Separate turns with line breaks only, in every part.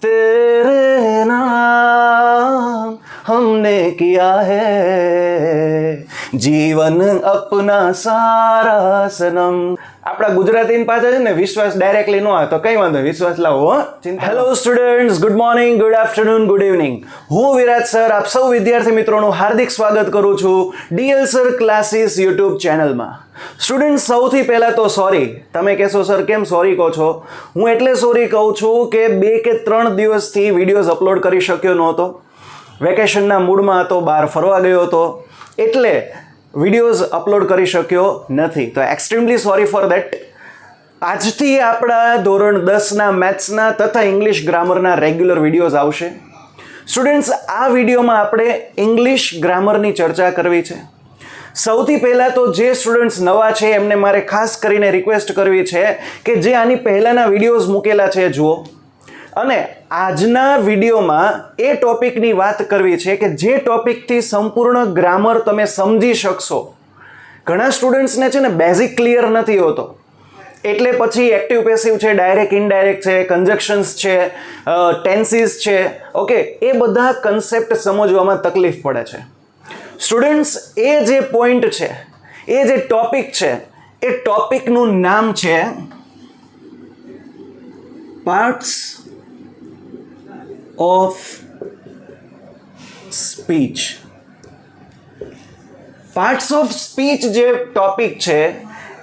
तेरे नाम हमने किया है जीवन अपना सारा सनम. આપણા ગુજરાતી પાસે છે ને વિશ્વાસ ડાયરેક્ટલી નો આવે તો કઈ વાંધો વિશ્વાસ લાવો. Hello students, good morning, good afternoon, good evening. હું વિરાજ સર આપ સૌ વિદ્યાર્થી મિત્રોનું હાર્દિક સ્વાગત કરું છું ડીએલ સર ક્લાસીસ યુટ્યુબ ચેનલમાં. સ્ટુડન્ટ, સૌથી પહેલાં તો સોરી. તમે કહેશો સર કેમ સોરી કહો છો? હું એટલે સોરી કહું છું કે 2 કે 3 દિવસથી વિડીયોઝ અપલોડ કરી શક્યો નહોતો. વેકેશનના મૂડમાં હતો, બહાર ફરવા ગયો હતો, એટલે વિડીયોઝ અપલોડ કરી શક્યો નથી. તો એક્સ્ટ્રીમલી સોરી ફોર દેટ. આજથી આપણા ધોરણ 10ના મેથ્સના તથા ઇંગ્લિશ ગ્રામરના રેગ્યુલર વિડીયોઝ આવશે. સ્ટુડન્ટ્સ, આ વિડીયોમાં આપણે ઇંગ્લિશ ગ્રામરની ચર્ચા કરવી છે. સૌથી પહેલાં તો જે સ્ટુડન્ટ્સ નવા છે એમને મારે ખાસ કરીને રિક્વેસ્ટ કરવી છે કે જે આની પહેલાંના વિડીયોઝ મૂકેલા છે જુઓ, અને આજના વિડીયોમાં એ ટોપિકની વાત કરવી છે કે જે ટોપિકથી સંપૂર્ણ ગ્રામર તમે સમજી શકશો. ઘણા સ્ટુડન્ટ્સને છે ને બેઝિક ક્લિયર નથી હોતો, એટલે પછી એક્ટિવ પેસિવ છે, ડાયરેક્ટ ઇનડાયરેક્ટ છે, કન્જક્શન્સ છે, ટેન્સીસ છે, ઓકે, એ બધા કન્સેપ્ટ સમજવામાં તકલીફ પડે છે. સ્ટુડન્ટ્સ, એ જે પોઈન્ટ છે, એ જે ટોપિક છે, એ ટોપિકનું નામ છે parts of speech. Parts of speech જે ટોપિક છે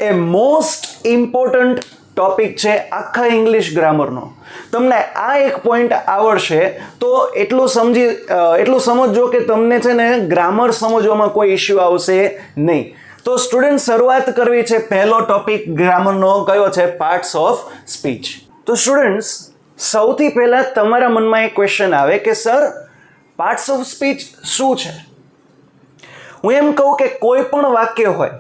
એ મોસ્ટ ઇમ્પોર્ટન્ટ ટોપિક છે આખા ઇંગ્લિશ ગ્રામરનો. તમને આ એક પોઈન્ટ આવડશે તો એટલું સમજજો કે તમને છે ને ગ્રામર સમજવામાં કોઈ ઇશ્યુ આવશે નહીં. તો સ્ટુડન્ટ, શરૂઆત કરવી છે. પહેલો ટોપિક ગ્રામરનો કયો છે? Parts of speech. તો સ્ટુડન્ટ્સ, સૌથી પહેલાં તમારા મનમાં એક ક્વેશ્ચન આવે કે સર પાર્ટ્સ ઓફ સ્પીચ શું છે? હું એમ કહું કે કોઈ પણ વાક્ય હોય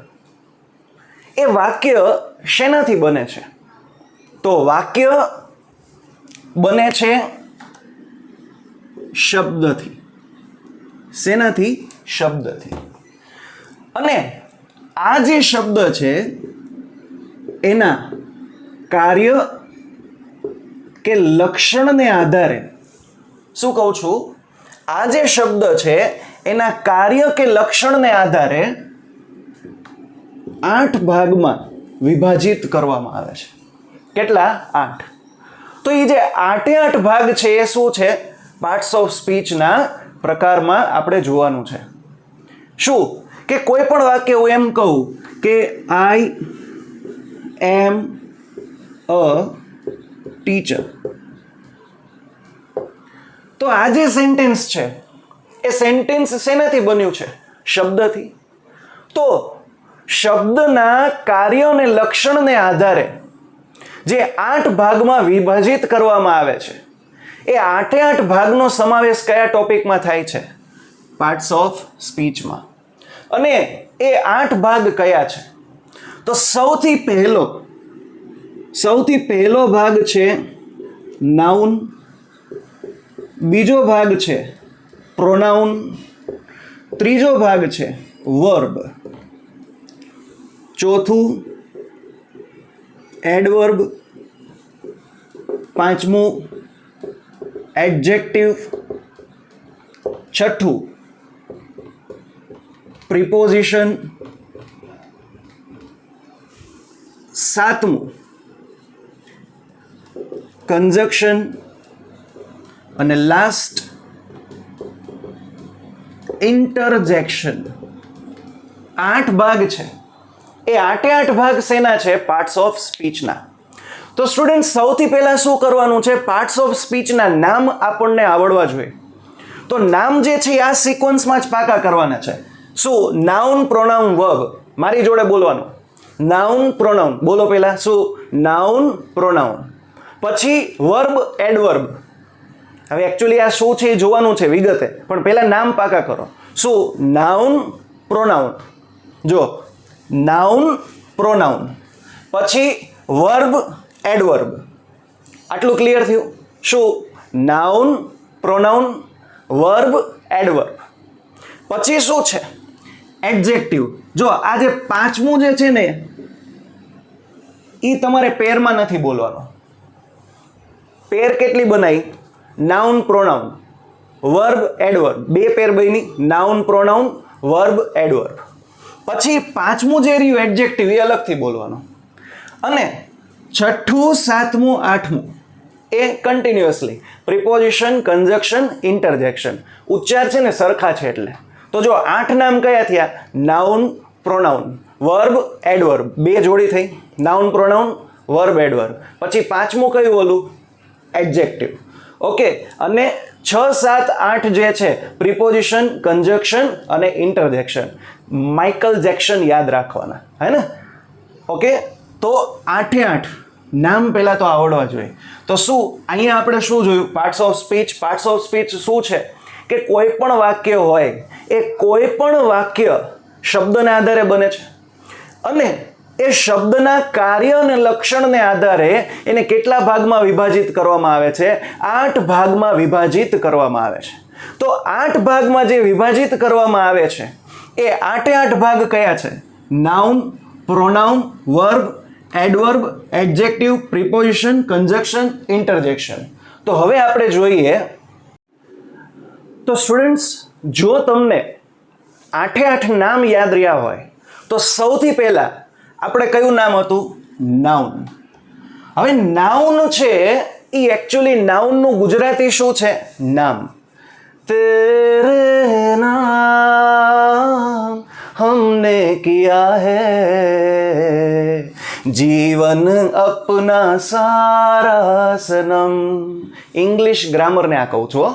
એ વાક્ય શેનાથી બને છે? તો વાક્ય બને છે શબ્દથી. શેનાથી? શબ્દથી. અને આ જે શબ્દ છે એના કાર્ય કે લક્ષણને આધારે, શું કહું છું? આ જે શબ્દ છે એના કાર્ય કે લક્ષણને આધારે 8 ભાગમાં વિભાજિત કરવામાં આવે છે. કેટલા? 8. તો એ જે 8 ભાગ છે એ શું છે? પાર્ટ્સ ઓફ સ્પીચના પ્રકારમાં આપણે જોવાનું છે. શું કે કોઈ પણ વાક્ય હું એમ કહું કે આઈ એમ અ ટીચર, તો આ જે સેન્ટેન્સ છે એ સેન્ટેન્સ શેનાથી બન્યું છે? શબ્દથી. તો શબ્દના કાર્ય અને લક્ષણને આધારે જે 8 ભાગમાં વિભાજિત કરવામાં આવે છે એ 8 ભાગનો સમાવેશ કયા ટોપિકમાં થાય છે? પાર્ટ્સ ઓફ સ્પીચમાં. અને એ 8 ભાગ કયા છે? તો સૌથી પહેલો ભાગ છે નાઉન, બીજો ભાગ છે પ્રોનાઉન, ત્રીજો ભાગ છે વર્બ, ચોથું એડવર્બ, પાંચમું એડજેક્ટિવ, છઠ્ઠું પ્રિપોઝિશન, સાતમું કન્જક્શન, અને લાસ્ટ ઇન્ટરજેક્શન. 8 ભાગ છે. એ 8 ભાગ શેના છે? પાર્ટ્સ ઓફ સ્પીચના. તો સ્ટુડન્ટ, સૌથી પહેલાં શું કરવાનું છે? પાર્ટ્સ ઓફ સ્પીચના નામ આપણને આવડવા જોઈએ. તો નામ જે છે આ સિક્વન્સમાં જ પાકા કરવાના છે. શું? Noun, pronoun, verb. મારી જોડે બોલવાનું. Noun, pronoun. બોલો પહેલા. શું? Noun, pronoun. પછી વર્બ, એડવર્બ. હવે એકચ્યુઅલી આ શું છે એ જોવાનું છે વિગતે, પણ પહેલાં નામ પાકા કરો. શું? Noun, pronoun. જો, નાઉન, પ્રોનાઉન, પછી વર્બ, એડવર્બ. આટલું ક્લિયર થયું? શું? Noun, pronoun, verb, adverb. પછી શું છે? એડજેક્ટિવ. જો આ જે પાંચમું જે છે ને એ તમારે પેરમાં નથી બોલવાનો. પેર કેટલી બનાવી? નાઉન પ્રોનાઉન, વર્બ એડવર્બ, બે પેર બની, નાઉન પ્રોનાઉન વર્બ એડવર્બ. પછી પાંચમું જે રહ્યું એડજેક્ટિવ એ અલગથી બોલવાનું. અને છઠ્ઠું, સાતમું, આઠમું એ કન્ટિન્યુઅસલી પ્રિપોઝિશન, કન્જક્શન, ઇન્ટરજેક્શન. ઉચ્ચાર છે ને સરખા છે એટલે. તો જો 8 નામ કયા થયા? નાઉન પ્રોનાઉન વર્બ એડવર્બ, બે જોડી થઈ, નાઉન પ્રોનાઉન વર્બ એડવર્બ. પછી પાંચમું કયું બોલું? એડજેક્ટિવ. ઓકે. અને 6, 7, 8 જે છે પ્રિપોઝિશન, કન્જક્શન અને ઇન્ટરજેક્શન. માઇકલ જેક્શન યાદ રાખવાના, હે ને? ઓકે. તો 8 એ 8 નામ પહેલા તો આવડવા જોઈએ. તો શું અહીંયા આપણે શું જોયું? Parts of speech. Parts of speech શું છે કે કોઈ પણ વાક્ય હોય એ કોઈ પણ વાક્ય શબ્દના આધારે બને છે અને એ શબ્દના કાર્ય અને લક્ષણને આધારે એને કેટલા ભાગમાં વિભાજિત કરવામાં આવે છે? 8 ભાગમાં વિભાજિત કરવામાં આવે છે. તો 8 ભાગમાં જે વિભાજિત કરવામાં આવે છે એ 8 એ 8 ભાગ કયા છે? Noun, pronoun, verb, adverb, adjective, preposition, conjunction, interjection. તો હવે આપણે જોઈએ. તો સ્ટુડન્ટ્સ, જો તમને 8 એ 8 નામ યાદ રહ્યા હોય તો સૌથી પહેલા આપણે કયું નામ હતું? નાઉન. હવે નાઉન છે એ એકચ્યુઅલી નાઉનનું ગુજરાતી શું છે? નામ. તેરે નામ हमने किया है जीवन अपना सारा सनम. ઇંગ્લિશ ગ્રામરને આ કહું છું.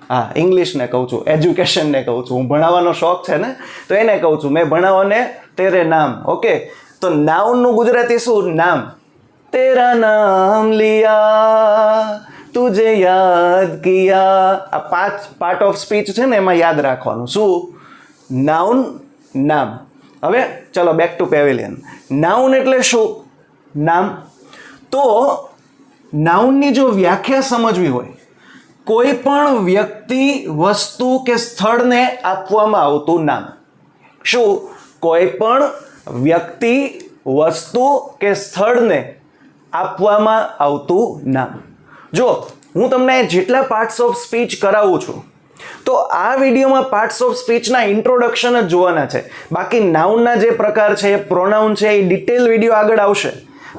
હા, ઇંગ્લિશને કહું છું, એજ્યુકેશનને કહું છું. હું ભણાવવાનો શોખ છે ને તો એને કહું છું. મેં ભણાવવાને તેરે નામ. ઓકે. તો નાઉનનું ગુજરાતી શું? નામ. તેરા નામ લિયા તુજે યાદ કિયા. આ 5 પાર્ટ ઓફ સ્પીચ છે ને એમાં યાદ રાખવાનું. શું? નાઉન, નામ. હવે ચલો બેક ટુ પેવેલિયન. નાઉન એટલે શું? નામ. તો નાઉનની જો વ્યાખ્યા સમજવી હોય, કોઈ પણ વ્યક્તિ, વસ્તુ કે સ્થળને આપવામાં આવતું નામ. શું? કોઈ પણ વ્યક્તિ, વસ્તુ કે સ્થળને આપવામાં આવતું નામ. જો હું તમને જેટલા પાર્ટ્સ ઓફ સ્પીચ કરાવું છું તો આ વિડીયોમાં પાર્ટ્સ ઓફ સ્પીચના ઇન્ટ્રોડક્શન જ જોવાના છે. બાકી નાઉનના જે પ્રકાર છે, પ્રોનાઉન છે, એ ડિટેલ વિડીયો આગળ આવશે.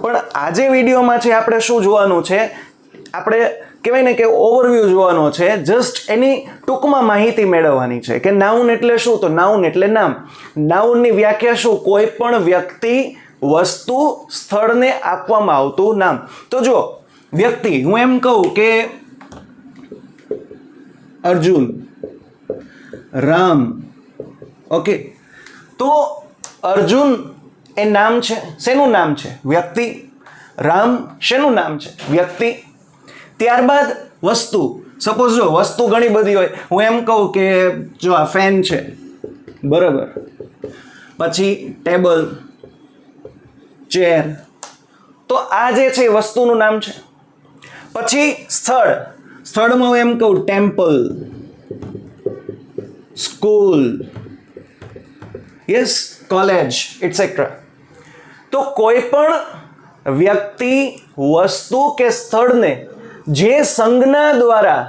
પણ આજે વિડીયોમાં છે આપણે શું જોવાનું છે? આપણે કહેવાય ને કે ઓવરવ્યૂ જોવાનો છે. જસ્ટ એની ટૂંકમાં માહિતી મેળવવાની છે કે નાઉન એટલે શું. તો નાઉન એટલે નામ. નાઉનની વ્યાખ્યા શું? કોઈ પણ વ્યક્તિ, વસ્તુ, સ્થળને આપવામાં આવતું નામ. તો જો વ્યક્તિ, હું એમ કહું કે અર્જુન, રામ. ઓકે. તો અર્જુન એ નામ છે. શેનું નામ છે? વ્યક્તિ. રામ શેનું નામ છે? વ્યક્તિ. ત્યારબાદ વસ્તુ. સપોઝ જો વસ્તુ ઘણી બધી હોય, હું એમ કહું કે જો આ ફેન છે, બરાબર, પછી ટેબલ, ચેર. તો આ જે છે એ વસ્તુનું નામ છે. પછી સ્થળ. સ્થળમાં હું એમ કહું temple, school, yes, college, etcetera. તો કોઈ પણ વ્યક્તિ, વસ્તુ કે સ્થળને જે સંજ્ઞા દ્વારા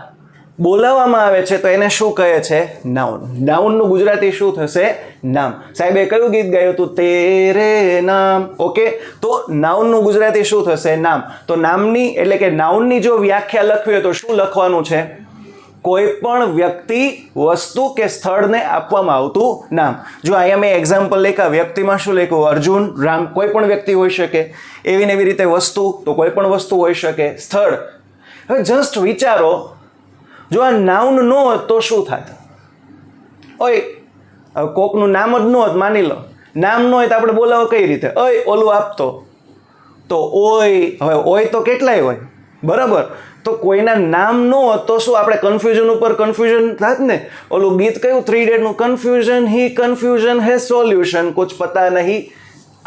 બોલાવવામાં આવે છે તો એને શું કહે છે? નાઉન. નાઉનનું ગુજરાતી શું થશે? નામ. સાહેબે કયું ગીત ગાયું હતું? તેરે નામ. ઓકે. તો નાઉનનું ગુજરાતી શું થશે? નામ. તો નામની એટલે કે નાઉનની જો વ્યાખ્યા લખવી હોય તો શું લખવાનું છે? કોઈ પણ વ્યક્તિ, વસ્તુ કે સ્થળને આપવામાં આવતું નામ. જો અહીંયા મેં એક્ઝામ્પલ લખ્યા. વ્યક્તિમાં શું લખ્યું? અર્જુન, રામ. કોઈ પણ વ્યક્તિ હોઈ શકે. એવી ને એવી રીતે વસ્તુ, તો કોઈ પણ વસ્તુ હોઈ શકે. સ્થળ. હવે જસ્ટ વિચારો, જો આ નાઉન ન હોત તો શું થાત? ઓય, કોકનું નામ જ ન હોત, માની લો નામ ન હોય તો આપણે બોલાવો કઈ રીતે? ઓય ઓલું આપતો. તો ઓય, હવે ઓય તો કેટલાય હોય, બરાબર. તો કોઈના નામ ન હોત તો શું આપણે કન્ફ્યુઝન ઉપર કન્ફ્યુઝન થાત ને? ઓલું ગીત કયું? 3 Idiots નું, કન્ફ્યુઝન હી કન્ફ્યુઝન હે સોલ્યુશન કુછ પતા નહીં,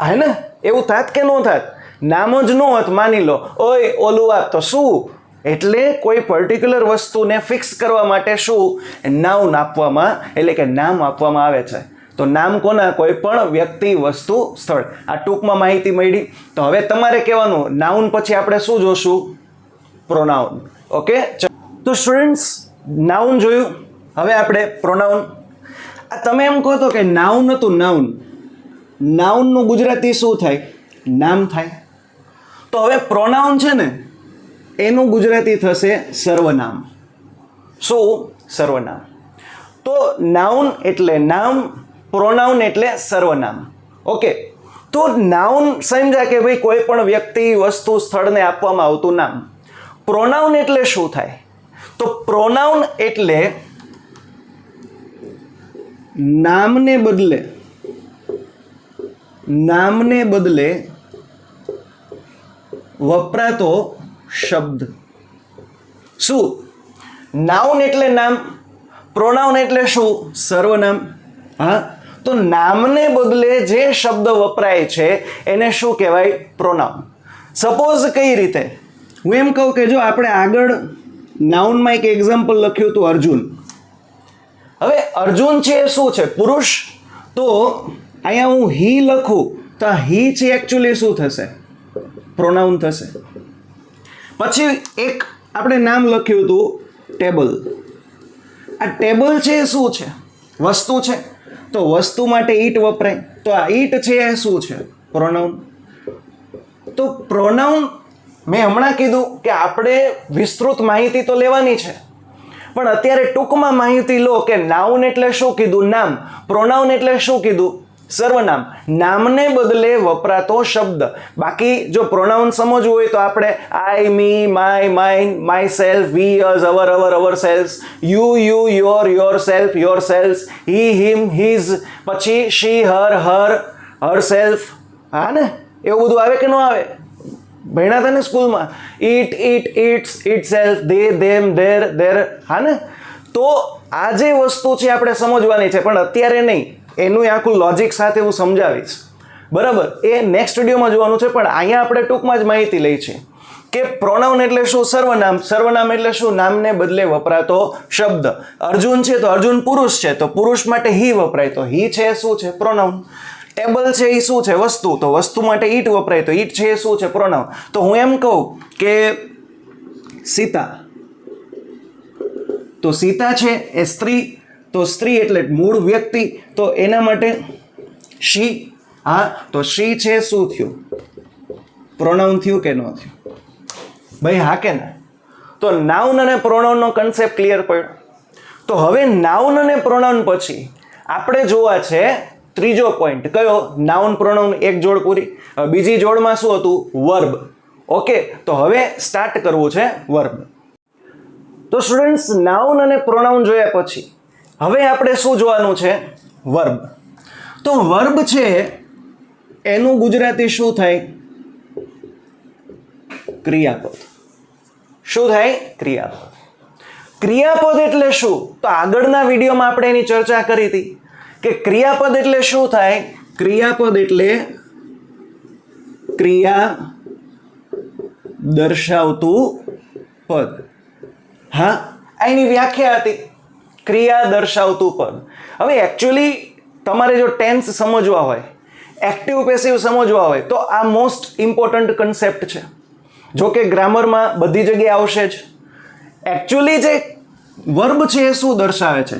હે ને? એવું થાત કે ન થાત? નામ જ ન હોત, માની લો ઓય ઓલું આપ, તો શું? એટલે કોઈ પર્ટિક્યુલર વસ્તુને ફિક્સ કરવા માટે શું? નાઉન આપવામાં, એટલે કે નામ આપવામાં આવે છે. તો નામ કોના? કોઈ પણ વ્યક્તિ, વસ્તુ, સ્થળ. આ ટૂંકમાં માહિતી મળી. તો હવે તમારે કહેવાનું નાઉન પછી આપણે શું જોશું? પ્રોનાઉન. ઓકે. તો સ્ટુડન્ટ્સ નાઉન જોયું. હવે આપણે પ્રોનાઉન. આ તમે એમ કહો તો કે નાઉન હતું, નાઉનનું ગુજરાતી શું થાય? નામ થાય. તો હવે પ્રોનાઉન છે ને એનું ગુજરાતી થશે સર્વનામ. શું? સર્વનામ. તો નાઉન એટલે નામ, પ્રોનાઉન એટલે સર્વનામ. ઓકે, તો નાઉન સમજ્યા કે ભાઈ કોઈ પણ વ્યક્તિ, વસ્તુ, સ્થળને આપવામાં આવતું નામ. પ્રોનાઉન એટલે શું થાય? તો પ્રોનાઉન એટલે નામને બદલે વપરાતો શબ્દ. શું? નાઉન એટલે નામ, પ્રોનાઉન એટલે શું? સર્વનામ. હા, તો નામને બદલે જે શબ્દ વપરાય છે એને શું કહેવાય? પ્રોનાઉન. સપોઝ કઈ રીતે? હું એમ કહું કે જો આપણે આગળ નાઉનમાં એક એક્ઝામ્પલ લખ્યું હતું અર્જુન. હવે અર્જુન છે એ શું છે? પુરુષ. તો અહીંયા હું હી લખું તો હી છે એકચ્યુઅલી શું થશે? પ્રોનાઉન થશે. પછી એક આપણે નામ લખ્યું હતું ટેબલ. આ ટેબલ છે એ શું છે? વસ્તુ છે. તો વસ્તુ માટે ઈટ વપરાય. તો આ ઈટ છે એ શું છે? પ્રોનાઉન. તો પ્રોનાઉન મેં હમણાં કીધું કે આપણે વિસ્તૃત માહિતી તો લેવાની છે, પણ અત્યારે ટૂંકમાં માહિતી લો કે નાઉન એટલે શું કીધું? નામ. પ્રોનાઉન એટલે શું કીધું? સર્વનામ. નામને બદલે વપરાતો શબ્દ. બાકી જો પ્રોનાઉન સમજવું હોય તો આપણે I, me, my, mine, myself, we, us, ourselves, you, yourself, yourselves, he, him, his, પછી શી, હર સેલ્ફ. હા ને, એવું બધું આવે કે ન આવે? ભણ્યા હતા ને સ્કૂલમાં. Its, itself, they, them, their. હા ને, તો આ જે વસ્તુ છે આપણે સમજવાની છે, પણ અત્યારે નહીં. એનું આખું લોજિક સાથે હું સમજાવીશ, બરાબર? એ નેક્સ્ટ વિડીયોમાં જોવાનું છે, પણ અહીંયા આપણે ટૂંકમાં જ માહિતી લઈ છે કે પ્રોનાઉન એટલે શું? સર્વનામ. સર્વનામ એટલે શું? નામને બદલે વપરાતો શબ્દ. અર્જુન છે તો અર્જુન પુરુષ છે, તો પુરુષ માટે હી વપરાય, તો હી છે શું છે? પ્રોનાઉન. ટેબલ છે એ શું છે? વસ્તુ, તો વસ્તુ માટે ઈટ વપરાય, તો ઈટ છે એ શું છે? પ્રોનાઉન. તો હું એમ કહું કે સીતા, તો સીતા છે એ સ્ત્રી, તો સ્ત્રી એટલે મૂળ વ્યક્તિ, તો એના માટે શી. હા, તો શી છે શું થયું? પ્રોનાઉન થયું કે ન થયું? ભાઈ હા કે ના? તો નાઉન અને પ્રોનાઉનનો કન્સેપ્ટ ક્લિયર પડ્યો. તો હવે નાઉન અને પ્રોનાઉન પછી આપણે જોવા છે ત્રીજો પોઈન્ટ. કયો? નાઉન પ્રોનાઉન એક જોડ પૂરી. બીજી જોડમાં શું હતું? વર્બ. ઓકે, તો હવે સ્ટાર્ટ કરવું છે વર્બ. તો સ્ટુડન્ટ્સ, નાઉન અને પ્રોનાઉન જોયા પછી હવે આપણે શું જોવાનું છે? વર્બ. તો વર્બ છે એનું ગુજરાતી શું થાય? ક્રિયાપદ. શું થાય? ક્રિયાપદ. ક્રિયાપદ એટલે શું? તો આગળના વિડીયોમાં આપણે એની ચર્ચા કરી હતી કે ક્રિયાપદ એટલે શું થાય? ક્રિયાપદ એટલે ક્રિયા દર્શાવતું પદ. હા, એની વ્યાખ્યા હતી ક્રિયા દર્શાવતું પદ. હવે એકચ્યુઅલી તમારે જો ટેન્સ સમજવા હોય, એક્ટિવ પેસિવ સમજવા હોય, તો આ મોસ્ટ ઇમ્પોર્ટન્ટ કન્સેપ્ટ છે. જો કે ગ્રામરમાં બધી જગ્યાએ આવશે જ. એકચ્યુઅલી જે વર્બ છે એ શું દર્શાવે છે?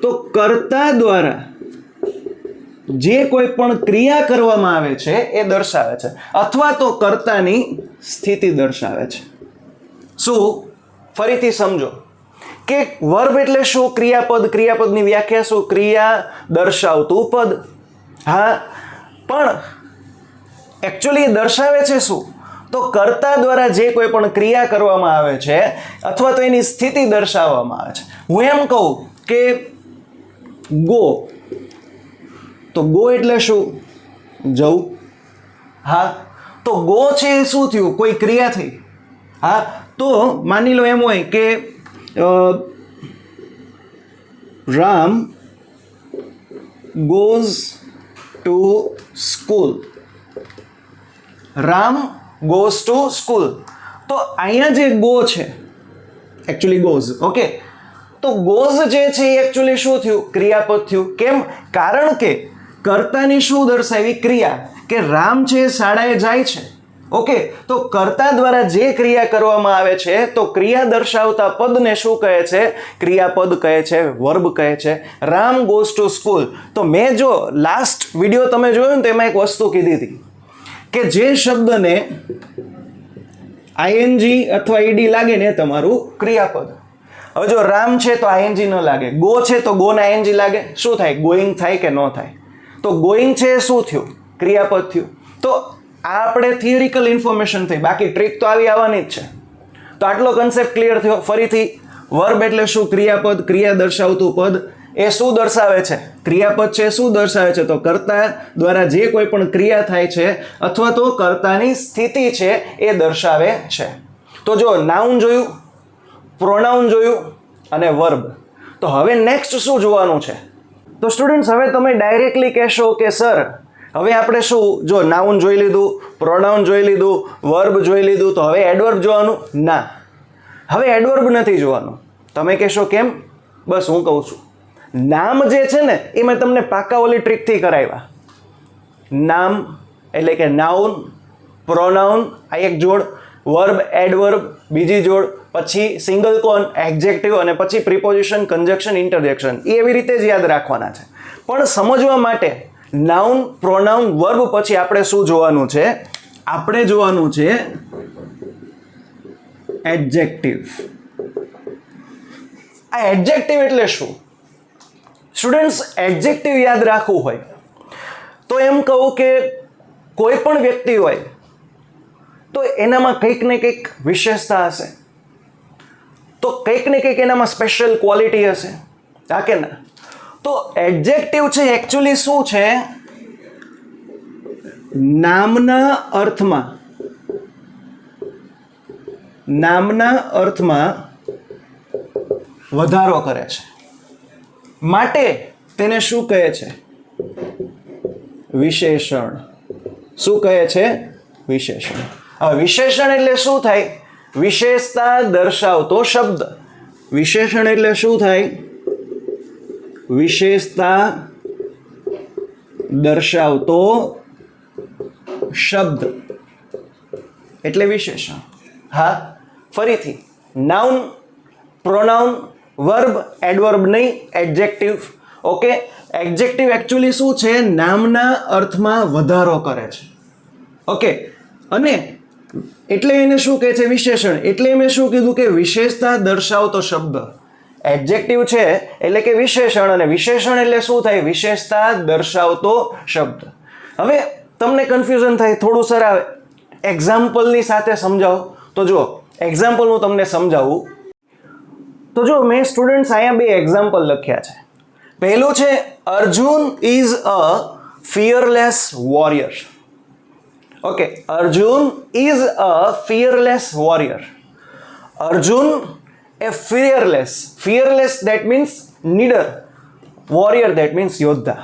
તો કર્તા દ્વારા જે કોઈ પણ ક્રિયા કરવામાં આવે છે એ દર્શાવે છે, અથવા તો કર્તાની સ્થિતિ દર્શાવે છે. શું? ફરીથી સમજો કે વર્બ એટલે શું? ક્રિયાપદ. ક્રિયાપદની વ્યાખ્યા શું? ક્રિયા દર્શાવતું પદ. હા, પણ એકચ્યુઅલી દર્શાવે છે શું? તો કર્તા દ્વારા જે કોઈ પણ ક્રિયા કરવામાં આવે છે અથવા તો એની સ્થિતિ દર્શાવવામાં આવે છે. હું એમ કહું કે ગો, તો ગો એટલે શું? જવું. હા, તો ગો છે એ શું થયું? કોઈ ક્રિયા થઈ. હા, તો માની લો એમ હોય કે Ram goes to school. Ram goes to school. તો અહીંયા જે ગો છે એકચ્યુઅલી goes. ઓકે, તો goes જે છે એ એકચ્યુઅલી શું થયું? ક્રિયાપદ થયું. કેમ? કારણ કે કર્તાની શું દર્શાવી? ક્રિયા. કે રામ છે એ શાળાએ જાય છે. ઓકે, તો કર્તા દ્વારા જે ક્રિયા કરવામાં આવે છે તો ક્રિયા દર્શાવતા પદને શું કહે છે? ક્રિયાપદ કહે છે, વર્બ કહે છે. Ram goes to school. તો મેં જો લાસ્ટ વિડીયો તમે જોયો ને તો એમાં એક વસ્તુ કીધી હતી કે જે શબ્દને આઈએનજી અથવા ઈડી લાગે ને એ તમારું ક્રિયાપદ. હવે જો રામ છે તો આઈએનજી ન લાગે, ગો છે તો ગો ના આઈએનજી લાગે, શું થાય? ગોઈંગ થાય કે ન થાય? તો ગોઈંગ છે એ શું થયું? ક્રિયાપદ થયું. તો આ આપણે થિયરિકલ ઇન્ફોર્મેશન થઈ, બાકી ટ્રીક તો આવી આવવાની જ છે. તો આટલો કન્સેપ્ટ ક્લિયર થયો. ફરીથી વર્બ એટલે શું? ક્રિયાપદ, ક્રિયા દર્શાવતું પદ. એ શું દર્શાવે છે? ક્રિયાપદ છે શું દર્શાવે છે? તો કર્તા દ્વારા જે કોઈ પણ ક્રિયા થાય છે અથવા તો કર્તાની સ્થિતિ છે એ દર્શાવે છે. તો જો નાઉન જોયું, પ્રોનાઉન જોયું અને વર્બ. તો હવે નેક્સ્ટ શું જોવાનું છે? તો સ્ટુડન્ટ્સ હવે તમે ડાયરેક્ટલી કહેશો કે સર હવે આપણે શું, જો નાઉન જોઈ લીધું, પ્રોનાઉન જોઈ લીધું, વર્બ જોઈ લીધું, તો હવે એડવર્બ જોવાનું? ના, હવે એડવર્બ નથી જોવાનું. તમે કહેશો કેમ? બસ હું કહું છું. નામ જે છે ને એ મેં તમને પાકા ઓલી ટ્રીકથી કરાવ્યા. નામ એટલે કે નાઉન, પ્રોનાઉન આ એક જોડ, વર્બ એડવર્બ બીજી જોડ, પછી સિંગલ કોન એડજેક્ટિવ અને પછી પ્રિપોઝિશન, કન્જક્શન, ઇન્ટરજેક્શન. એ એવી રીતે જ યાદ રાખવાના છે. પણ સમજવા માટે નાઉન, પ્રોનાઉન, વર્બ પછી આપણે શું જોવાનું છે? આપણે જોવાનું છે એડજેક્ટિવ. આ એડજેક્ટિવ એટલે શું? સ્ટુડન્ટ્સ, એડજેક્ટિવ યાદ રાખવું હોય તો એમ કહું કે કોઈ પણ વ્યક્તિ હોય તો એનામાં કંઈક ને કંઈક વિશેષતા હશે, તો કંઈક ને કંઈક એનામાં સ્પેશિયલ ક્વોલિટી હશે, હા કે ના? તો એડજેક્ટિવ છે એકચ્યુઅલી શું છે? નામના અર્થમાં વધારો કરે છે, માટે તેને શું કહે છે? વિશેષણ. શું કહે છે? વિશેષણ. હવે વિશેષણ એટલે શું થાય? વિશેષતા દર્શાવતો શબ્દ. વિશેષણ એટલે શું થાય? વિશેષતા દર્શાવતો શબ્દ એટલે વિશેષણ. હા, ફરીથી નાઉન, પ્રોનાઉન, વર્બ, એડવર્બ નહીં, એડજેક્ટિવ. ઓકે, એડજેક્ટિવ એકચ્યુઅલી શું છે? નામના અર્થમાં વધારો કરે છે. ઓકે, અને એટલે એને શું કહે છે? વિશેષણ. એટલે મેં શું કીધું કે વિશેષતા દર્શાવતો શબ્દ. એડજેક્ટિવ છે એટલે કે વિશેષણ, અને વિશેષણ એટલે શું થાય? વિશેષતા દર્શાવતો શબ્દ. હવે તમને કન્ફ્યુઝન થાય, થોડું સર આવે એક્ઝામ્પલની સાથે સમજાવો. તો જો એક્ઝામ્પલ હું તમને સમજાવું. તો જો મેં સ્ટુડન્ટ્સ અહીંયા બે એક્ઝામ્પલ લખ્યા છે. પહેલું છે Arjun is a fearless warrior. Okay, Arjun is a fearless warrior. Arjun A fearless. Fearless that means નીડર, વોરિયર દેટ મીન્સ યોદ્ધા.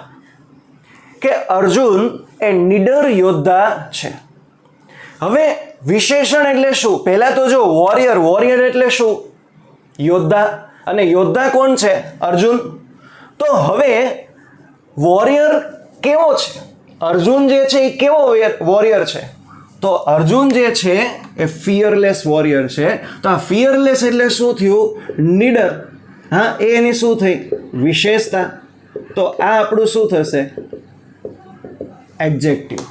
કે અર્જુન એ નીડર યોદ્ધા છે. હવે વિશેષણ એટલે શું? પહેલા તો જો વોરિયર, વોરિયર એટલે શું? યોદ્ધા. અને યોદ્ધા કોણ છે? અર્જુન. તો હવે વોરિયર કેવો છે? અર્જુન જે છે એ કેવો વોરિયર છે? તો અર્જુન જે છે એ ફિયરલેસ વોરિયર છે. તો આ ફિયરલેસ એટલે શું થયું? નીડર. હા, એ એની શું થઈ? વિશેષતા. તો આ આપણું શું થશે? એડજેક્ટિવ.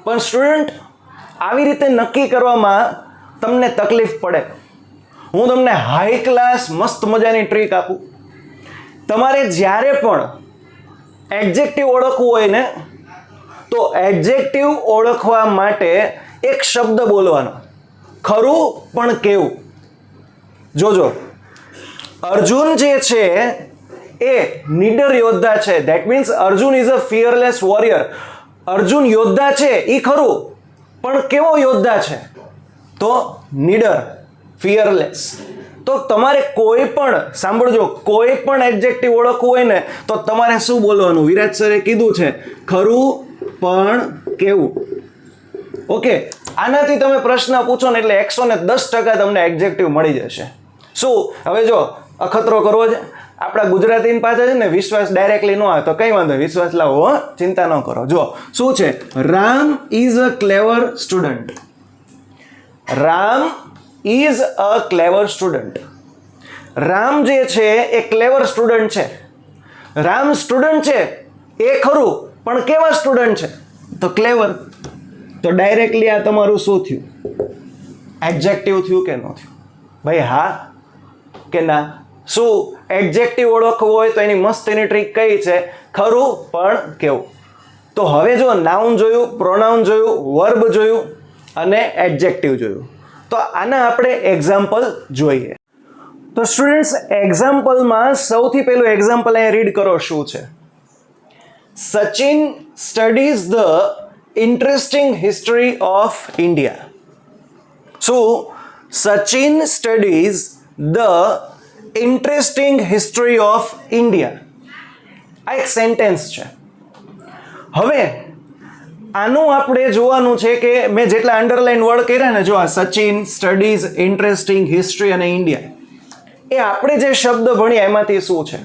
પણ સ્ટુડન્ટ આવી રીતે નક્કી કરવામાં તમને તકલીફ પડે. હું તમને હાઈ ક્લાસ મસ્ત મજાની ટ્રીક આપું. તમારે જ્યારે પણ એડજેક્ટિવ ઓળખવું હોય ને તો એડજેક્ટિવ ઓળખવા માટે એક શબ્દ બોલવાનો, ખરું પણ કેવું. જોજો, અર્જુન જે છે એ નીડર યોદ્ધા છે. That means Arjun is a fearless warrior. Arjun યોદ્ધા છે એ ખરું, પણ કેવો યોદ્ધા છે? તો નીડર, ફિયરલેસ. તો તમારે કોઈ પણ, સાંભળજો, કોઈ પણ એડજેક્ટિવ ઓળખવું હોય ને તો તમારે શું બોલવાનું? વિરાજ સરે કીધું છે, ખરું પણ કેવું. ઓકે, આનાથી તમે પ્રશ્ન પૂછો ને એટલે 110% તમને એડજેક્ટિવ મળી જશે. શું હવે જો અખતરો કરવો છે? આપણા ગુજરાતીની પાસે છે ને વિશ્વાસ ડાયરેક્ટલી ન આવે તો કંઈ વાંધો, વિશ્વાસ લાવો, ચિંતા ન કરો. જો શું છે? Ram is a clever student. Ram is a clever student. Ram જે છે એ ક્લેવર સ્ટુડન્ટ છે. રામ સ્ટુડન્ટ છે એ ખરું, પણ કેવા સ્ટુડન્ટ છે? તો ક્લેવર. તો ડાયરેક્ટલી આ તમારું શું થયું? એડજેક્ટિવ થયું કે ન થયું? ભાઈ હા કે ના? શું એડજેક્ટિવ ઓળખવું હોય તો એની મસ્ત એની ટ્રીક કઈ છે? ખરું પણ કેવું. તો હવે જો નાઉન જોયું, પ્રોનાઉન જોયું, વર્બ જોયું અને એડજેક્ટિવ જોયું. તો આના આપણે એક્ઝામ્પલ જોઈએ. તો સ્ટુડન્ટ્સ, એક્ઝામ્પલમાં સૌથી પહેલું એક્ઝામ્પલ અહીંયા રીડ કરો શું છે. Sachin studies the interesting history of India. શું? Sachin studies the interesting history of India. આ એક સેન્ટેન્સ છે. હવે આનું આપણે જોવાનું છે કે મેં જેટલા અંડરલાઈન વર્ડ કર્યા ને, જો આ સચિન સ્ટડીઝ ઇન્ટરેસ્ટિંગ હિસ્ટ્રી અને ઇન્ડિયા, એ આપણે જે શબ્દ ભણ્યા એમાંથી શું છે?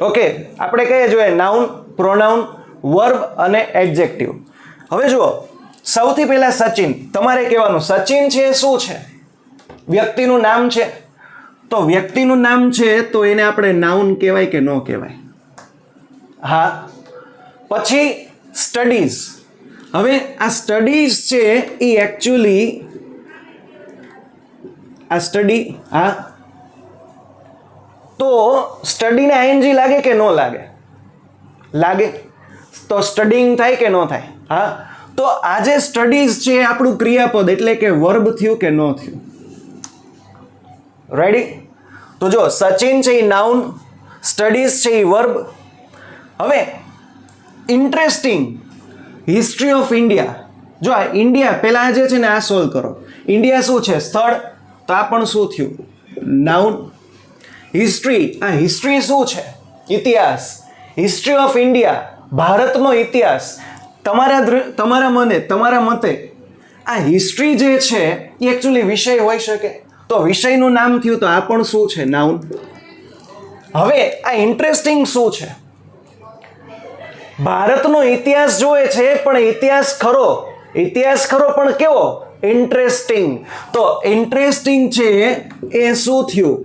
ઓકે, આપણે કહીએ જોઈએ નાઉન, પ્રોનાઉન, વર્બ અને એડજેક્ટિવ. હવે જુઓ, સૌથી પહેલા સચિન. તમારે કહેવાનું સચિન છે શું છે? વ્યક્તિનું નામ છે. તો વ્યક્તિનું નામ છે તો એને આપણે નાઉન કહેવાય કે ન કહેવાય? હા. પછી સ્ટડીઝ. હવે આ સ્ટડીઝ છે એ એકચ્યુઅલી આ સ્ટડી, હા, તો સ્ટડીને આઈએનજી લાગે કે ન લાગે? લાગે. તો સ્ટડીંગ થાય કે ન થાય? હા. તો આ જે સ્ટડીઝ છે આપણું ક્રિયાપદ એટલે કે વર્બ થયું કે ન થયું? રેડી? તો જો સચિન છે એ નાઉન, સ્ટડીઝ છે એ વર્બ. હવે ઇન્ટરેસ્ટિંગ હિસ્ટ્રી ઓફ ઇન્ડિયા. જો આ ઇન્ડિયા પહેલા જે છે ને આ સોલ્વ કરો. ઇન્ડિયા શું છે? સ્થળ. તો આ પણ શું થયું? નાઉન. હિસ્ટ્રી, આ હિસ્ટ્રી શું છે? ઇતિહાસ. હિસ્ટ્રી ઓફ ઇન્ડિયા, ભારતનો ઇતિહાસ. તમારા મતે આ હિસ્ટ્રી જે છે એ એકચ્યુઅલી વિષય હોઈ શકે. તો વિષયનું નામ થયું, તો આ પણ શું છે? નાઉન. હવે આ ઇન્ટરેસ્ટિંગ શું છે? ભારતનો ઇતિહાસ જોવે છે, પણ ઇતિહાસ ખરો પણ કેવો? ઇન્ટરેસ્ટિંગ. તો ઇન્ટરેસ્ટિંગ છે એ શું થયું?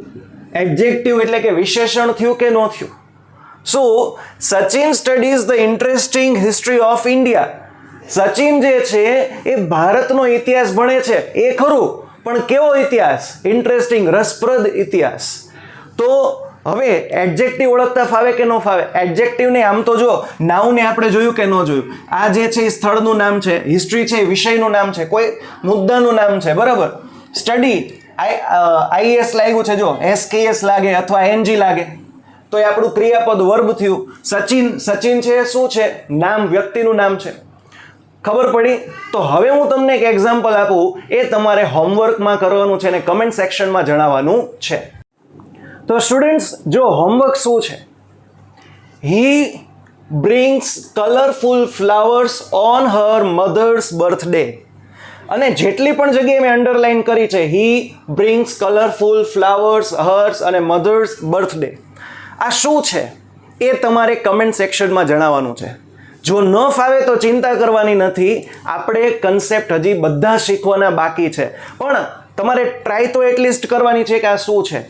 એડજેક્ટિવ એટલે કે વિશેષણ થયું કે ન થયું? શું? Sachin studies the interesting history of India. Sachin જે છે એ ભારતનો ઇતિહાસ ભણે છે એ ખરું, પણ કેવો ઇતિહાસ? ઇન્ટરેસ્ટિંગ, રસપ્રદ ઇતિહાસ. તો હવે એડજેક્ટિવ ઓળખતા ફાવે કે ન ફાવે? એડજેક્ટિવને આમ તો જો નાઉને આપણે જોયું કે ન જોયું? આ જે છે એ સ્થળનું નામ છે, હિસ્ટ્રી છે એ વિષયનું નામ છે, કોઈ મુદ્દાનું નામ છે, બરાબર? સ્ટડી આઈએસ લાગ્યું છે, જો એસકેએસ લાગે અથવા એનજી લાગે તો એ આપણું ક્રિયાપદ વર્બ થયું. સચિન છે શું છે? નામ, વ્યક્તિનું નામ છે. ખબર પડી? તો હવે હું તમને એક એક્ઝામ્પલ આપું, એ તમારે હોમવર્કમાં કરવાનું છે અને કમેન્ટ સેક્શનમાં જણાવવાનું છે. તો સ્ટુડન્ટ્સ, જો હોમવર્ક શું છે? He brings colourful flowers on her mother's birthday. અને જેટલી પણ જગ્યાએ મેં અંડરલાઈન કરી છે, he brings colourful flowers hers અને મધર્સ બર્થડે, આ શું છે એ તમારે કમેન્ટ સેક્શનમાં જણાવવાનું છે. જો ન ફાવે તો ચિંતા કરવાની નથી, આપણે કન્સેપ્ટ હજી બધા શીખવાના બાકી છે, પણ તમારે ટ્રાય તો એટલીસ્ટ કરવાની છે કે આ શું છે.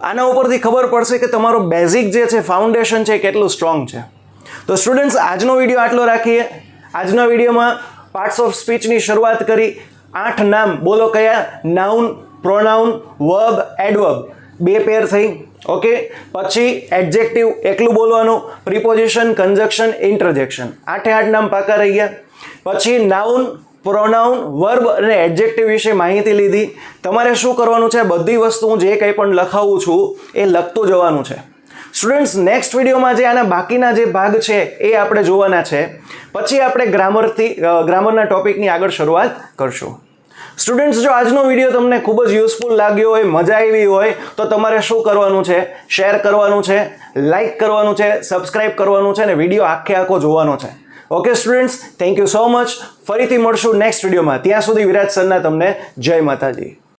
આના ઉપરથી ખબર પડશે કે તમારો બેઝિક જે છે, ફાઉન્ડેશન છે, કેટલું સ્ટ્રોંગ છે. તો સ્ટુડન્ટ્સ, આજનો વિડીયો આટલો રાખીએ. આજના વિડીયોમાં પાર્ટ્સ ઓફ સ્પીચની શરૂઆત કરી. 8 નામ બોલો કયા? Noun, pronoun, verb, adverb. 2 pair થઈ. ઓકે. પછી એડજેક્ટિવ એકલું બોલવાનું, પ્રિપોઝિશન, કન્જક્શન, ઇન્ટરજેક્શન. 8 નામ પાકા રહી ગયા. પછી નાઉન, પ્રોનાઉન, વર્બ અને એડજેક્ટિવ વિશે માહિતી લીધી. તમારે શું કરવાનું છે? બધી વસ્તુ હું જે કંઈ પણ લખાવું છું એ લખતું જવાનું છે. સ્ટુડન્ટ્સ, નેક્સ્ટ વિડીયોમાં જે આના બાકીના જે ભાગ છે એ આપણે જોવાના છે. પછી આપણે ગ્રામરના ટોપિકની આગળ શરૂઆત કરશું. સ્ટુડન્ટ્સ, જો આજનો વિડીયો તમને ખૂબ જ યુઝફુલ લાગ્યો હોય, મજા આવી હોય, તો તમારે શું કરવાનું છે? શેર કરવાનું છે, લાઇક કરવાનું છે, સબસ્ક્રાઇબ કરવાનું છે અને વિડીયો આખો જોવાનો છે. Okay students, thank you so much. ફરીથી મળશું નેક્સ્ટ વિડીયોમાં. ત્યાં સુધી વિરાજ સરના તમને જય માતાજી.